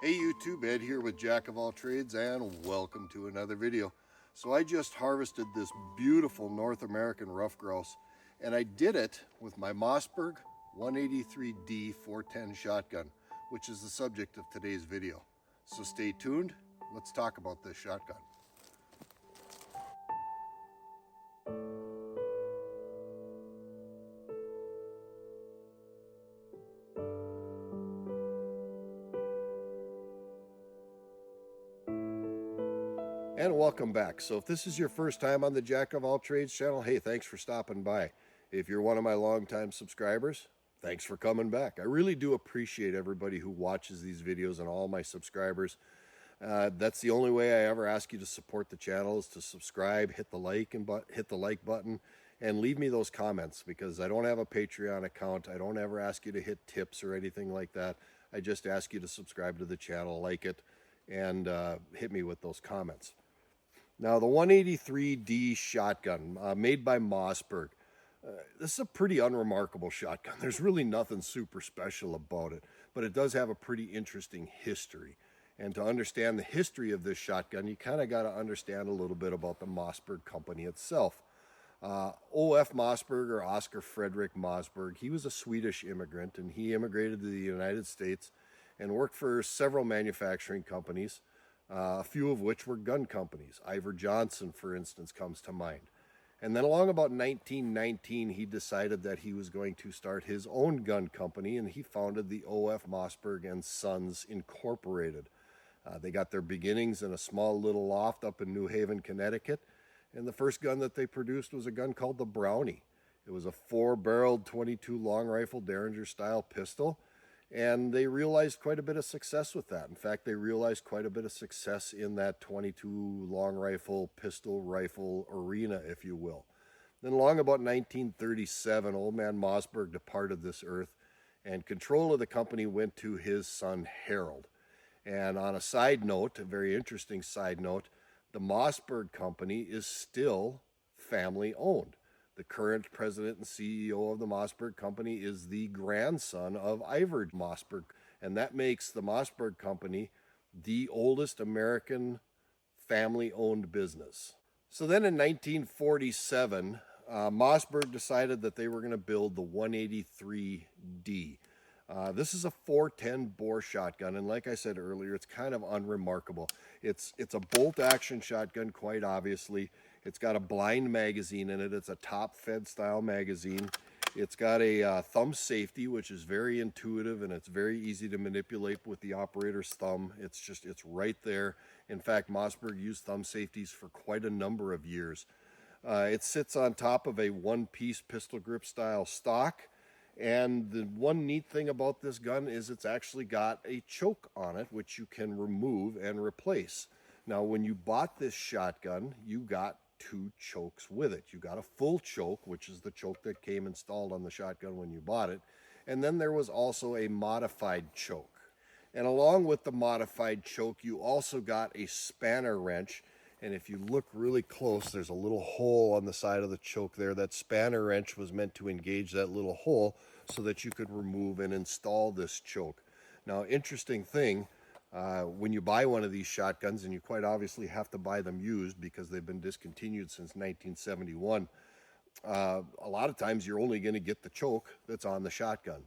Hey YouTube, Ed here with Jack of All Trades, and welcome to another video. So I just harvested this beautiful North American rough grouse, and I did it with my Mossberg 183D 410 shotgun, which is the subject of today's video. So stay tuned, let's talk about this shotgun. And welcome back. So if this is your first time on the Jack of All Trades channel, hey, thanks for stopping by. If you're one of my longtime subscribers, thanks for coming back. I really do appreciate everybody who watches these videos and all my subscribers. That's the only way I ever ask you to support the channel is to subscribe, hit the like button, and leave me those comments, because I don't have a Patreon account. I don't ever ask you to hit tips or anything like that. I just ask you to subscribe to the channel, like it, and hit me with those comments. Now, the 183D shotgun, made by Mossberg. This is a pretty unremarkable shotgun. There's really nothing super special about it, but it does have a pretty interesting history. And to understand the history of this shotgun, you kind of got to understand a little bit about the Mossberg company itself. O.F. Mossberg, or Oscar Frederick Mossberg, he was a Swedish immigrant, and he immigrated to the United States and worked for several manufacturing companies. A few of which were gun companies. Iver Johnson, for instance, comes to mind. And then along about 1919, he decided that he was going to start his own gun company, and he founded the O.F. Mossberg and Sons Incorporated. They got their beginnings in a small little loft up in New Haven, Connecticut, and the first gun that they produced was a gun called the Brownie. It was a 4-barreled 22 long rifle Derringer-style pistol, and they realized quite a bit of success with that. In fact, they realized quite a bit of success in that 22 long rifle, pistol rifle arena, if you will. Then along about 1937, old man Mossberg departed this earth, and control of the company went to his son Harold. And on a side note, a very interesting side note, the Mossberg company is still family owned. The current president and CEO of the Mossberg company is the grandson of Iver Mossberg, and that makes the Mossberg company the oldest American family-owned business. So then in 1947, Mossberg decided that they were going to build the 183D. This is a 410 bore shotgun, and like I said earlier, it's kind of unremarkable. It's a bolt-action shotgun, quite obviously. It's got a blind magazine in it. It's a top-fed style magazine. It's got a thumb safety, which is very intuitive, and it's very easy to manipulate with the operator's thumb. It's right there. In fact, Mossberg used thumb safeties for quite a number of years. It sits on top of a one-piece pistol grip style stock. And the one neat thing about this gun is it's actually got a choke on it, which you can remove and replace. Now, when you bought this shotgun, you got 2 chokes with it. You got a full choke, which is the choke that came installed on the shotgun when you bought it. And then there was also a modified choke. And along with the modified choke, you also got a spanner wrench. And if you look really close, there's a little hole on the side of the choke there. That spanner wrench was meant to engage that little hole so that you could remove and install this choke. Now, interesting thing, when you buy one of these shotguns, and you quite obviously have to buy them used because they've been discontinued since 1971, a lot of times you're only going to get the choke that's on the shotgun.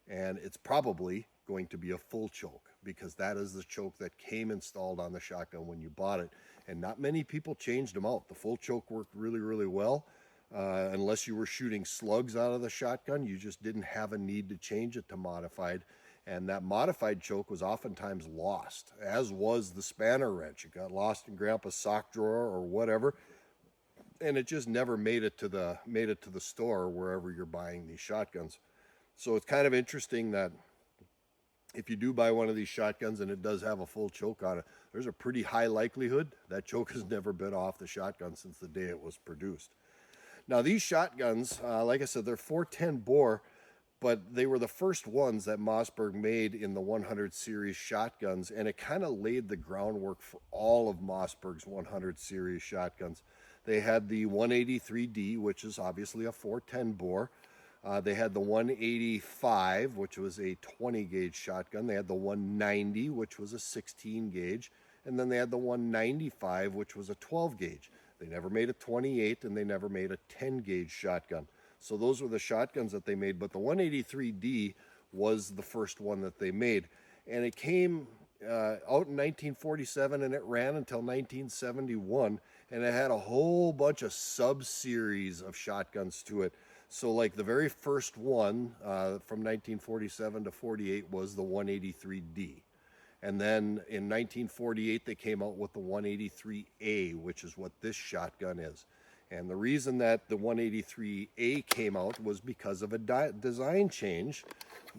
And it's probably going to be a full choke, because that is the choke that came installed on the shotgun when you bought it. And not many people changed them out. The full choke worked really, really well. Unless you were shooting slugs out of the shotgun, you just didn't have a need to change it to modified. And that modified choke was oftentimes lost, as was the spanner wrench. It got lost in Grandpa's sock drawer or whatever, and it just never made it to the store, wherever you're buying these shotguns. So it's kind of interesting that if you do buy one of these shotguns and it does have a full choke on it, there's a pretty high likelihood that choke has never been off the shotgun since the day it was produced. Now, these shotguns, like I said, they're 410 bore, but they were the first ones that Mossberg made in the 100 series shotguns, and it kind of laid the groundwork for all of Mossberg's 100 series shotguns. They had the 183D, which is obviously a 410 bore. They had the 185, which was a 20 gauge shotgun. They had the 190, which was a 16 gauge. And then they had the 195, which was a 12 gauge. They never made a 28, and they never made a 10 gauge shotgun. So those were the shotguns that they made. But the 183D was the first one that they made. And it came out in 1947, and it ran until 1971. And it had a whole bunch of sub-series of shotguns to it. So like the very first one from 1947 to 48 was the 183D. And then in 1948, they came out with the 183A, which is what this shotgun is. And the reason that the 183A came out was because of a design change.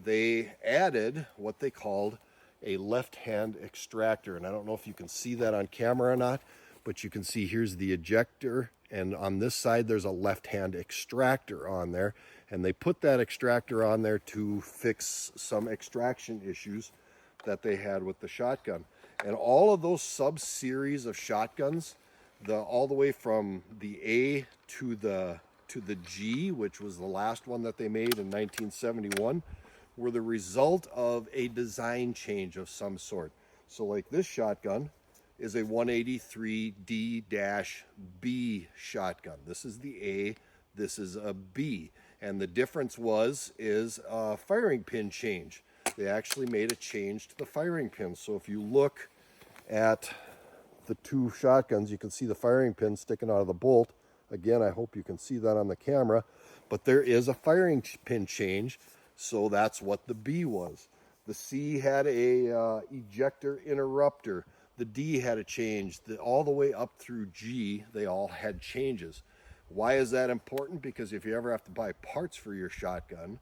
They added what they called a left-hand extractor. And I don't know if you can see that on camera or not, but you can see here's the ejector. And on this side, there's a left-hand extractor on there. And they put that extractor on there to fix some extraction issues that they had with the shotgun. And all of those sub-series of shotguns, all the way from the A to the G, which was the last one that they made in 1971, were the result of a design change of some sort. So like this shotgun is a 183D-B shotgun. This is the A, this is a B. And the difference is a firing pin change. They actually made a change to the firing pin. So if you look at the two shotguns, you can see the firing pin sticking out of the bolt. Again, I hope you can see that on the camera, but there is a firing pin change. So that's what the B was. The C had a ejector interrupter. The D had a change. All the way up through G, they all had changes. Why is that important? Because if you ever have to buy parts for your shotgun,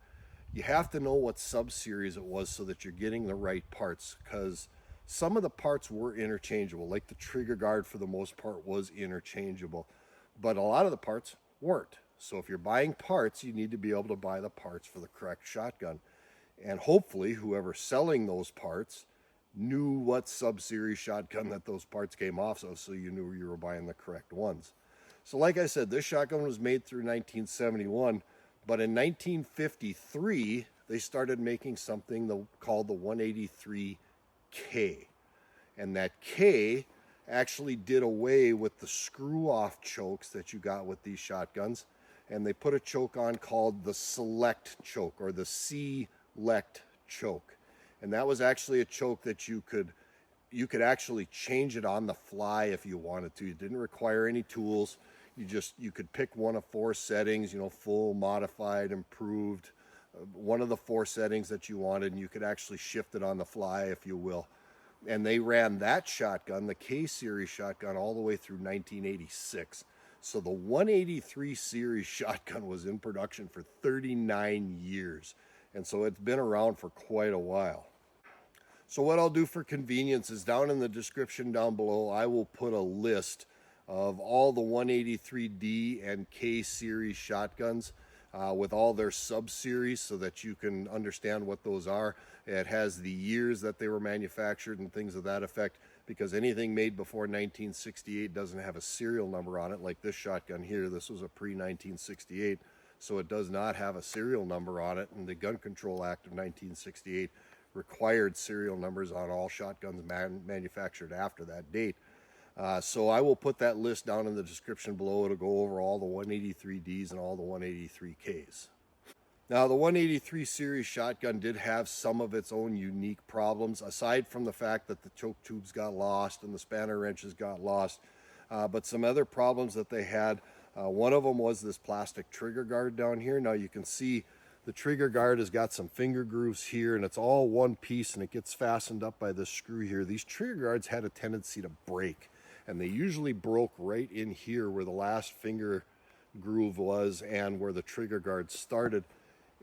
you have to know what sub-series it was so that you're getting the right parts, because some of the parts were interchangeable. Like the trigger guard, for the most part, was interchangeable, but a lot of the parts weren't. So if you're buying parts, you need to be able to buy the parts for the correct shotgun. And hopefully whoever's selling those parts knew what sub-series shotgun that those parts came off of, so you knew you were buying the correct ones. So like I said, this shotgun was made through 1971. But in 1953, they started making something called the 183K. And that K actually did away with the screw-off chokes that you got with these shotguns. And they put a choke on called the Select choke, or the Select choke. And that was actually a choke that you could actually change it on the fly if you wanted to. It didn't require any tools. You could pick one of four settings, full, modified, improved, one of the four settings that you wanted, and you could actually shift it on the fly, if you will. And they ran that shotgun, the K series shotgun, all the way through 1986. So the 183 series shotgun was in production for 39 years. And so it's been around for quite a while. So what I'll do for convenience is down in the description down below, I will put a list of all the 183D and K series shotguns with all their sub-series so that you can understand what those are. It has the years that they were manufactured and things of that effect, because anything made before 1968 doesn't have a serial number on it, like this shotgun here. This was a pre-1968, so it does not have a serial number on it, and the Gun Control Act of 1968 required serial numbers on all shotguns manufactured after that date. So I will put that list down in the description below. It'll go over all the 183Ds and all the 183Ks. Now, the 183 series shotgun did have some of its own unique problems, aside from the fact that the choke tubes got lost and the spanner wrenches got lost. But some other problems that they had, one of them was this plastic trigger guard down here. Now you can see the trigger guard has got some finger grooves here, and it's all one piece, and it gets fastened up by this screw here. These trigger guards had a tendency to break, and they usually broke right in here where the last finger groove was and where the trigger guard started.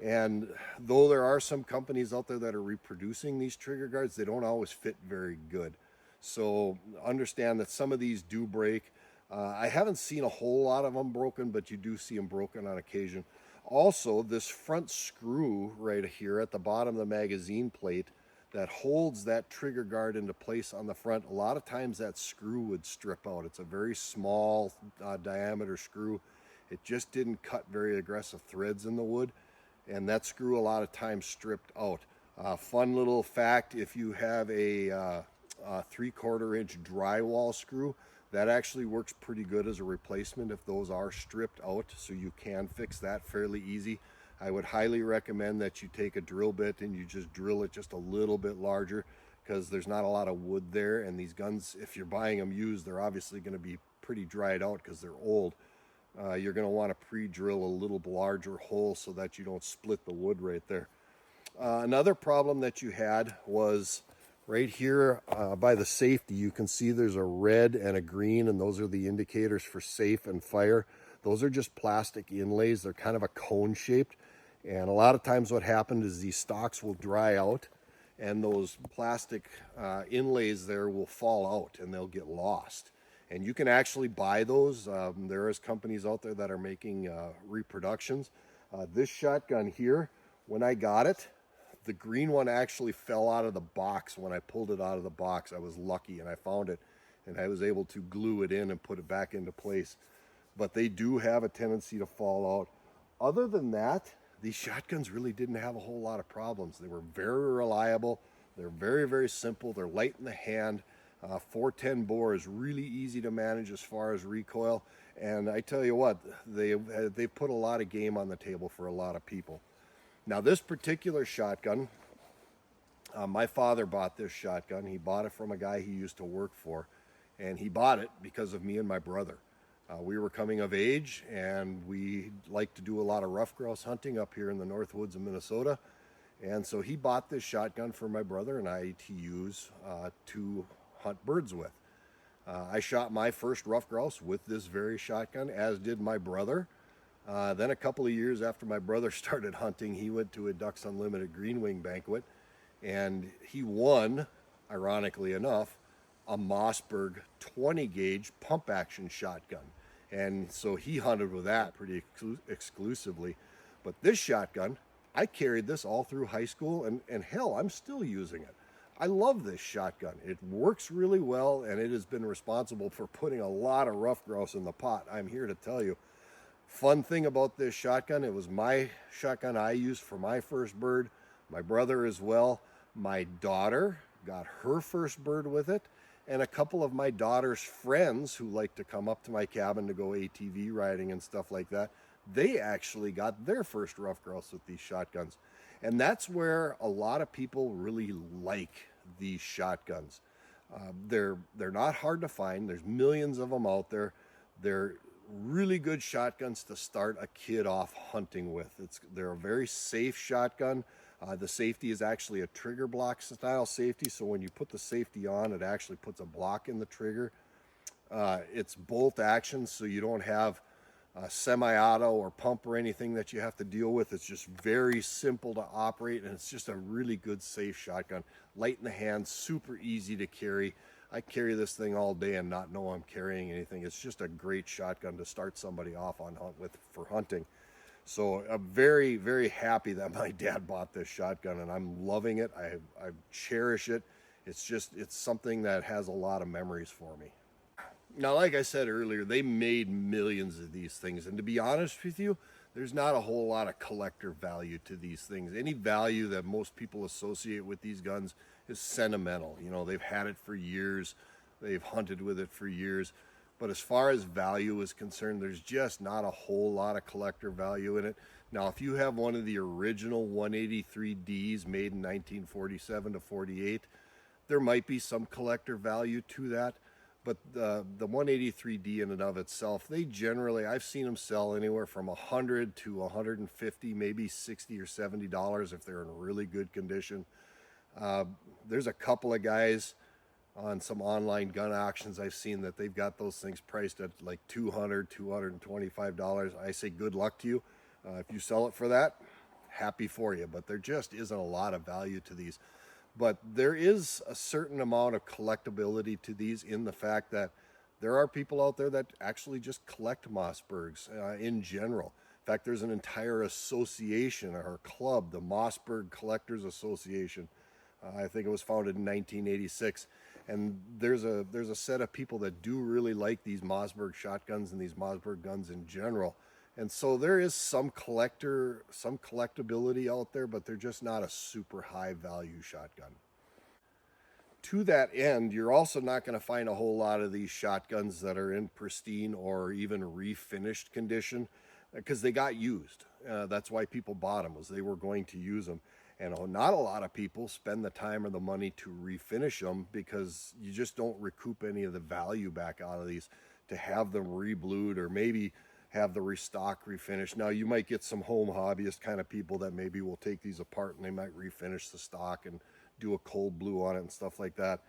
And though there are some companies out there that are reproducing these trigger guards, they don't always fit very good. So understand that some of these do break. I haven't seen a whole lot of them broken, but you do see them broken on occasion. Also, this front screw right here at the bottom of the magazine plate that holds that trigger guard into place on the front, a lot of times that screw would strip out. It's a very small diameter screw. It just didn't cut very aggressive threads in the wood. and that screw a lot of times stripped out. Fun little fact, if you have a 3/4 inch drywall screw, that actually works pretty good as a replacement if those are stripped out, so you can fix that fairly easy. I would highly recommend that you take a drill bit and you just drill it just a little bit larger, because there's not a lot of wood there, and these guns, if you're buying them used, they're obviously going to be pretty dried out because they're old. You're going to want to pre-drill a little larger hole so that you don't split the wood right there. Another problem that you had was right here by the safety. You can see there's a red and a green, and those are the indicators for safe and fire. Those are just plastic inlays. They're kind of a cone shaped, and a lot of times what happens is these stocks will dry out, and those plastic inlays there will fall out and they'll get lost. And you can actually buy those. There is companies out there that are making reproductions. This shotgun here, when I got it, the green one actually fell out of the box. When I pulled it out of the box, I was lucky and I found it, and I was able to glue it in and put it back into place. But they do have a tendency to fall out. Other than that, these shotguns really didn't have a whole lot of problems. They were very reliable. They're very, very simple. They're light in the hand. 410 bore is really easy to manage as far as recoil. And I tell you what, they put a lot of game on the table for a lot of people. Now, this particular shotgun, my father bought this shotgun. He bought it from a guy he used to work for, and he bought it because of me and my brother. We were coming of age, and we like to do a lot of rough grouse hunting up here in the North Woods of Minnesota. And so he bought this shotgun for my brother and I to use to hunt birds with. I shot my first rough grouse with this very shotgun, as did my brother. Then a couple of years after my brother started hunting, he went to a Ducks Unlimited Green Wing banquet, and he won, ironically enough, a Mossberg 20 gauge pump action shotgun. And so he hunted with that pretty exclusively. But this shotgun, I carried this all through high school, and hell, I'm still using it. I love this shotgun. It works really well, and it has been responsible for putting a lot of rough grouse in the pot, I'm here to tell you. Fun thing about this shotgun, it was my shotgun I used for my first bird, my brother as well. My daughter got her first bird with it, and a couple of my daughter's friends who like to come up to my cabin to go ATV riding and stuff like that, they actually got their first rough grouse with these shotguns. And that's where a lot of people really like these shotguns. They're not hard to find. There's millions of them out there. They're really good shotguns to start a kid off hunting with. They're a very safe shotgun. The safety is actually a trigger block style safety, so when you put the safety on, it actually puts a block in the trigger. It's bolt action, so you don't have semi-auto or pump or anything that you have to deal with. It's just very simple to operate, and it's just a really good safe shotgun. Light in the hand, super easy to carry. I carry this thing all day and not know I'm carrying anything. It's just a great shotgun to start somebody off on for hunting. So I'm very, very happy that my dad bought this shotgun, and I'm loving it. I cherish it. It's something that has a lot of memories for me. Now, like I said earlier, they made millions of these things, and to be honest with you, there's not a whole lot of collector value to these things. Any value that most people associate with these guns is sentimental. You know, they've had it for years, they've hunted with it for years, but as far as value is concerned, there's just not a whole lot of collector value in it. Now, if you have one of the original 183Ds made in 1947 to 48, there might be some collector value to that. But the 183D in and of itself, they generally, I've seen them sell anywhere from $100 to $150, maybe $60 or $70 if they're in really good condition. There's a couple of guys on some online gun auctions I've seen that they've got those things priced at like $200, $225. I say good luck to you. If you sell it for that, happy for you. But there just isn't a lot of value to these. But there is a certain amount of collectability to these in the fact that there are people out there that actually just collect Mossbergs in general. In fact, there's an entire association or club, the Mossberg Collectors Association. I think it was founded in 1986. And there's a set of people that do really like these Mossberg shotguns and these Mossberg guns in general. And so there is some collectability out there, but they're just not a super high value shotgun. To that end, you're also not going to find a whole lot of these shotguns that are in pristine or even refinished condition because they got used. That's why people bought them, was they were going to use them. And not a lot of people spend the time or the money to refinish them because you just don't recoup any of the value back out of these to have them reblued or maybe have the restock refinish. Now you might get some home hobbyist kind of people that maybe will take these apart and they might refinish the stock and do a cold blue on it and stuff like that.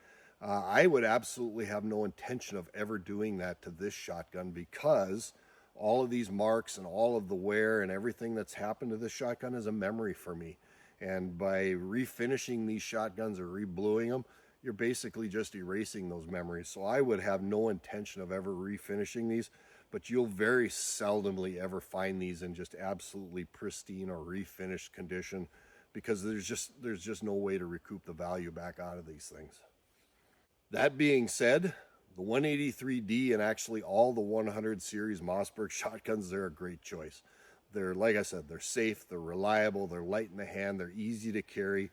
I would absolutely have no intention of ever doing that to this shotgun because all of these marks and all of the wear and everything that's happened to this shotgun is a memory for me. And by refinishing these shotguns or rebluing them, you're basically just erasing those memories. So I would have no intention of ever refinishing these, but you'll very seldomly ever find these in just absolutely pristine or refinished condition because there's just no way to recoup the value back out of these things. That being said, the 183D and actually all the 100 series Mossberg shotguns, they're a great choice. They're, like I said, they're safe, they're reliable, they're light in the hand, they're easy to carry.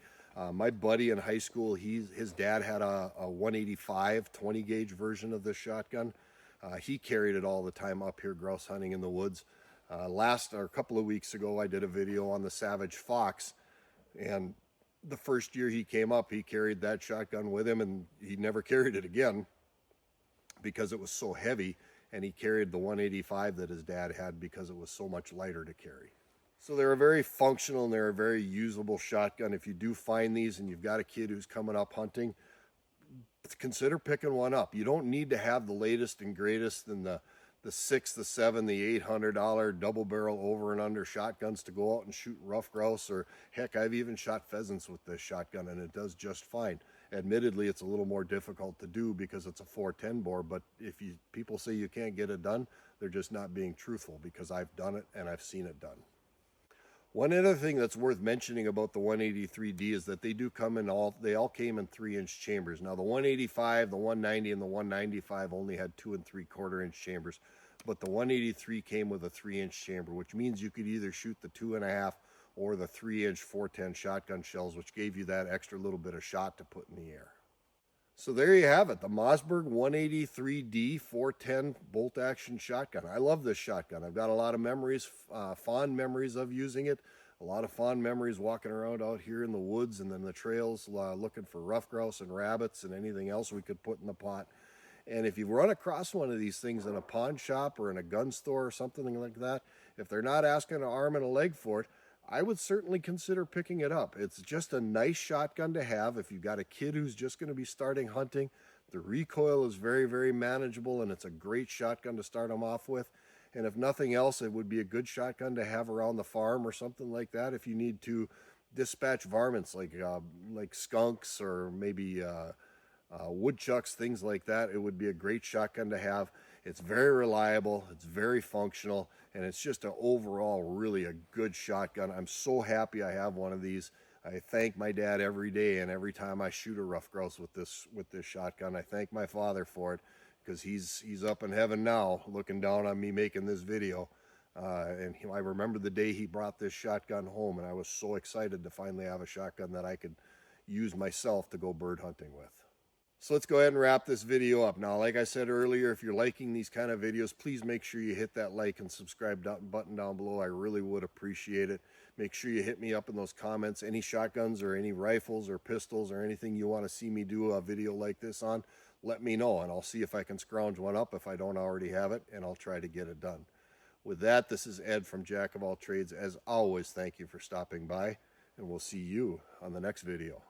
My buddy in high school, his dad had a 185 20 gauge version of this shotgun. He carried it all the time up here grouse hunting in the woods. A couple of weeks ago, I did a video on the Savage Fox, and the first year he came up, he carried that shotgun with him, and he never carried it again because it was so heavy. And he carried the 185 that his dad had because it was so much lighter to carry. So they're a very functional and they're a very usable shotgun. If you do find these and you've got a kid who's coming up hunting, consider picking one up. You don't need to have the latest and greatest and the $600, the $700, the $800 double barrel over and under shotguns to go out and shoot rough grouse, or heck, I've even shot pheasants with this shotgun and it does just fine. Admittedly, it's a little more difficult to do because it's a 410 bore, but if people say you can't get it done, they're just not being truthful because I've done it and I've seen it done. One other thing that's worth mentioning about the 183D is that they do come in they all came in 3-inch chambers. Now the 185, the 190, and the 195 only had 2 3/4 inch chambers, but the 183 came with a 3-inch chamber, which means you could either shoot the 2.5 or the 3-inch 410 shotgun shells, which gave you that extra little bit of shot to put in the air. So there you have it, the Mossberg 183D 410 bolt action shotgun. I love this shotgun. I've got a lot of memories, fond memories of using it, a lot of fond memories walking around out here in the woods and then the trails looking for rough grouse and rabbits and anything else we could put in the pot. And if you run across one of these things in a pawn shop or in a gun store or something like that, if they're not asking an arm and a leg for it, I would certainly consider picking it up. It's just a nice shotgun to have if you've got a kid who's just going to be starting hunting. The recoil is very, very manageable, and it's a great shotgun to start them off with. And if nothing else, it would be a good shotgun to have around the farm or something like that if you need to dispatch varmints like skunks or maybe woodchucks, things like that. It would be a great shotgun to have. It's very reliable, it's very functional, and it's just an overall really a good shotgun. I'm so happy I have one of these. I thank my dad every day, and every time I shoot a rough grouse with this shotgun, I thank my father for it because he's up in heaven now looking down on me making this video. I remember the day he brought this shotgun home, and I was so excited to finally have a shotgun that I could use myself to go bird hunting with. So let's go ahead and wrap this video up. Now, like I said earlier, if you're liking these kind of videos, please make sure you hit that like and subscribe button down below. I really would appreciate it. Make sure you hit me up in those comments. Any shotguns or any rifles or pistols or anything you want to see me do a video like this on, let me know, and I'll see if I can scrounge one up if I don't already have it, and I'll try to get it done. With that, this is Ed from Jack of All Trades. As always, thank you for stopping by, and we'll see you on the next video.